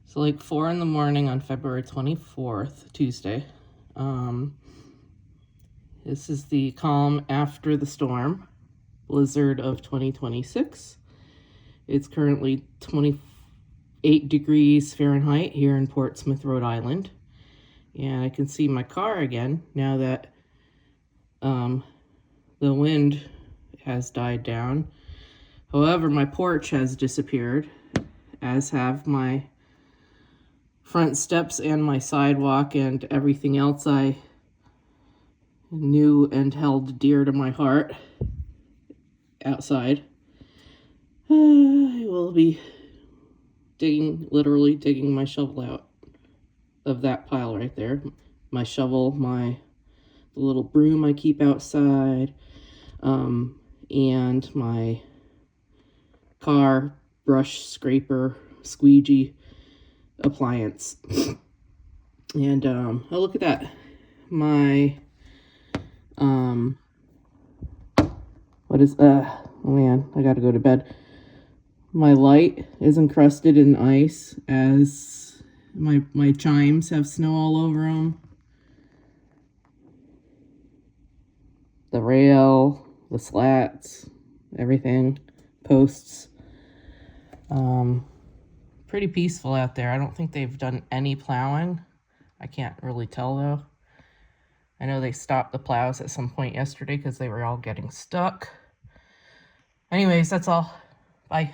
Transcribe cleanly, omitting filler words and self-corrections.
So like 4 in the morning on February 24th, Tuesday. This is the calm after the storm blizzard of 2026. It's currently 28 degrees Fahrenheit here in Portsmouth, Rhode Island. And I can see my car again now that the wind has died down. However, my porch has disappeared, as have my front steps and my sidewalk and everything else I knew and held dear to my heart outside. I will be literally digging my shovel out of that pile right there. My shovel, the little broom I keep outside, and my car brush scraper squeegee appliance. And oh, look at that. My oh man, I gotta go to bed. My light is encrusted in ice as my chimes have snow all over them. The rail, the slats, everything, posts. Pretty peaceful out there. I don't think they've done any plowing. I can't really tell though. I know they stopped the plows at some point yesterday because they were all getting stuck. Anyways, that's all. Bye.